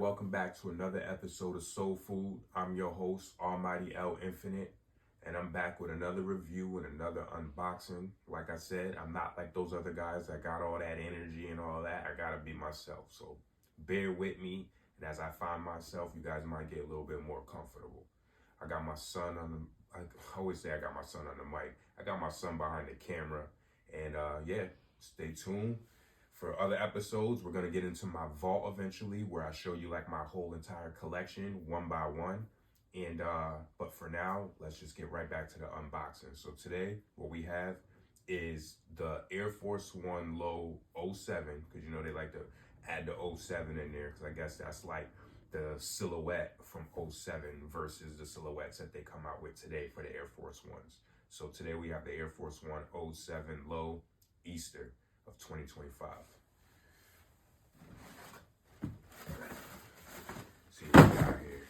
Welcome back to another episode of Soul Food. I'm your host, Almighty L Infinite, and I'm back with another review and another unboxing. Like I said, I'm not like those other guys that got all that energy and all that. I gotta be myself, so bear with me. And as I find myself, you guys might get a little bit more comfortable. I got my son on the, I always say I got my son on the mic. I got my son behind the camera, and yeah, stay tuned. For other episodes, we're going to get into my vault eventually, where I show you like my whole entire collection one by one. And but for now, let's just get right back to the unboxing. So today, what we have is the Air Force One Low 07, because you know they like to add the 07 in there, because I guess that's like the silhouette from 07 versus the silhouettes that they come out with today for the Air Force Ones. So today we have the Air Force One 07 Low Easter of 2025. See what we got here.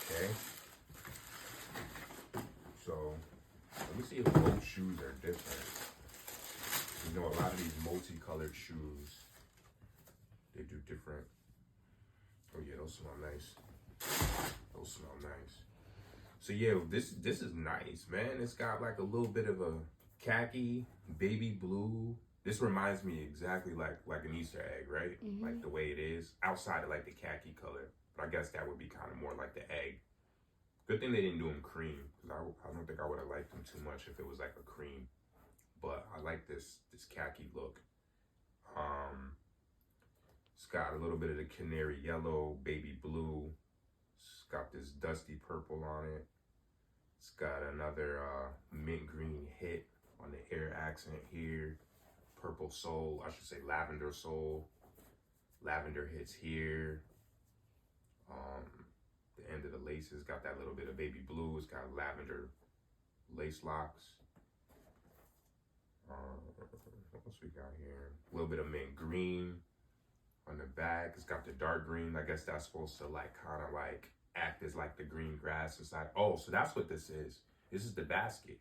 Okay. So let me see if both shoes are different. You know, a lot of these multicolored shoes, they do different. Oh yeah, those smell nice. Those smell nice. So yeah, this is nice, man. It's got like a little bit of a khaki, baby blue. This reminds me exactly like an Easter egg, right? Mm-hmm. Like the way it is, outside of like the khaki color. But I guess that would be kind of more like the egg. Good thing they didn't do them cream, because I don't think I would have liked them too much if it was like a cream. But I like this khaki look. It's got a little bit of the canary yellow, baby blue. It's got this dusty purple on it. It's got another mint green hit on the air accent here. Purple sole, I should say lavender sole. Lavender hits here. The end of the laces got that little bit of baby blue. It's got lavender lace locks. What else we got here? A little bit of mint green on the back. It's got the dark green. I guess that's supposed to like kind of like act as like the green grass inside. Oh, so that's what this is. This is the basket.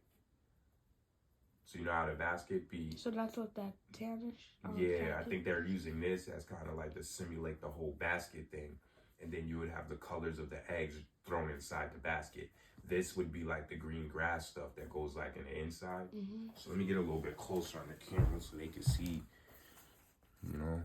So you know how the basket be? So that's what that tannish? Yeah, I think they're using this as kind of like to simulate the whole basket thing. And then you would have the colors of the eggs thrown inside the basket. This would be like the green grass stuff that goes like in the inside. Mm-hmm. So let me get a little bit closer on the camera so they can see, you know.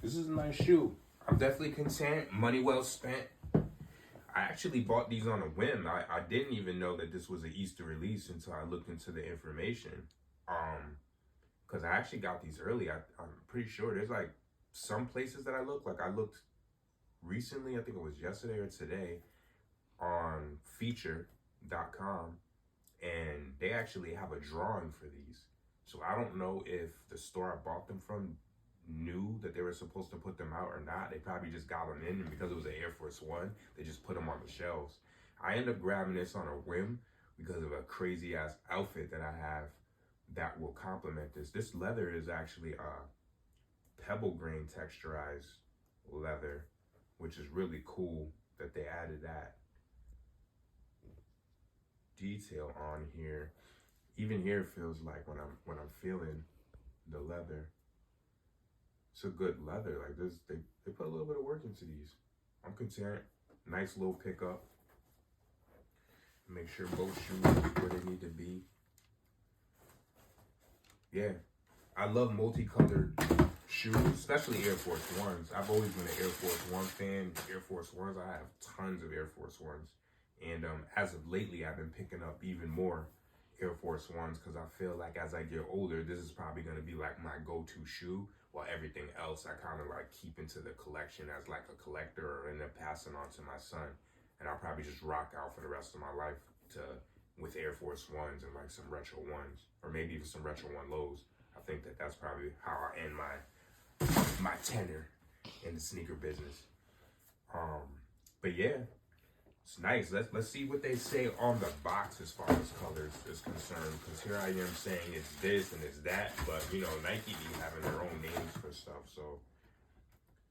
This is a nice shoe. I'm definitely content. Money well spent. I actually bought these on a whim. I didn't even know that this was an Easter release until I looked into the information. Because I actually got these early. I'm pretty sure there's like some places that I looked recently, I think it was yesterday or today, on feature.com, and they actually have a drawing for these. So I don't know if the store I bought them from knew that they were supposed to put them out or not. They probably just got them in, and because it was an Air Force One, they just put them on the shelves. I ended up grabbing this on a whim because of a crazy ass outfit that I have that will complement this. This leather is actually pebble grain texturized leather, which is really cool that they added that detail on here. Even here it feels like when I'm feeling the leather. It's a good leather. Like this, they put a little bit of work into these. I'm content. Nice little pickup. Make sure both shoes are where they need to be. Yeah, I love multicolored shoes, especially Air Force Ones. I've always been an Air Force One fan. Air Force Ones, I have tons of Air Force Ones. And as of lately, I've been picking up even more Air Force Ones because I feel like as I get older, this is probably going to be like my go-to shoe, while everything else I kind of like keep into the collection as like a collector or end up passing on to my son. And I'll probably just rock out for the rest of my life with Air Force Ones and like some retro ones, or maybe even some retro one lows. I think that's probably how I end my tenure in the sneaker business. But yeah, it's nice. Let's see what they say on the box as far as colors is concerned. Because here I am saying it's this and it's that, but you know, Nike be having their own names for stuff.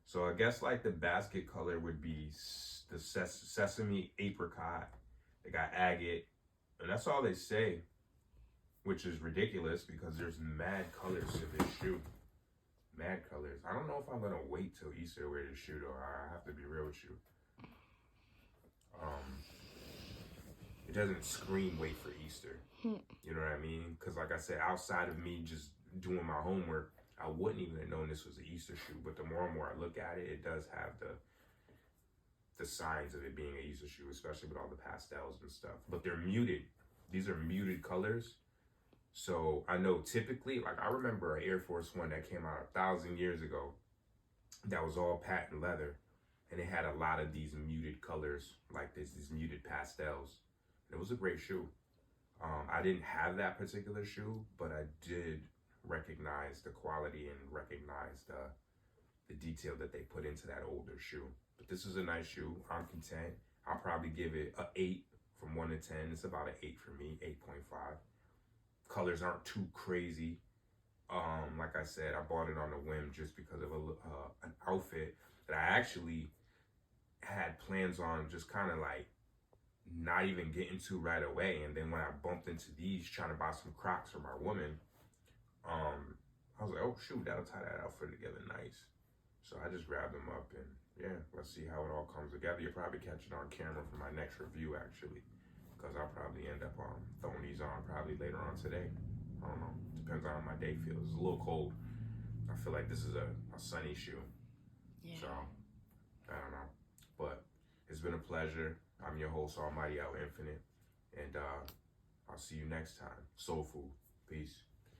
So I guess like the basket color would be the sesame apricot. They got agate, and that's all they say, which is ridiculous because there's mad colors to this shoe. Mad colors. I don't know if I'm gonna wait till Easter to wear this shoe though. I have to be real with you. It doesn't scream wait for Easter. You know what I mean? Because like I said, outside of me just doing my homework, I wouldn't even have known this was an Easter shoe. But the more and more I look at it, it does have the signs of it being an Easter shoe, especially with all the pastels and stuff. But they're muted. These are muted colors. So I know typically, like I remember an Air Force One that came out 1,000 years ago that was all patent leather. And it had a lot of these muted colors, like these muted pastels. It was a great shoe. I didn't have that particular shoe, but I did recognize the quality and recognize the detail that they put into that older shoe. But this is a nice shoe. I'm content. I'll probably give it an 8 from 1 to 10. It's about an 8 for me, 8.5. Colors aren't too crazy. Like I said, I bought it on a whim just because of an outfit that I actually had plans on just kind of like not even getting to right away. And then when I bumped into these trying to buy some Crocs for my woman, I was like, oh shoot, that'll tie that outfit together nice. So I just grabbed them up and yeah, let's see how it all comes together. You'll probably catch it on camera for my next review actually, because I'll probably end up throwing these on probably later on today. I don't know, depends on how my day feels. It's a little cold. I feel like this is a sunny shoe. Yeah. So I don't know, but it's been a pleasure. I'm your host, Almighty Out Infinite, and I'll see you next time. Soul Food. Peace.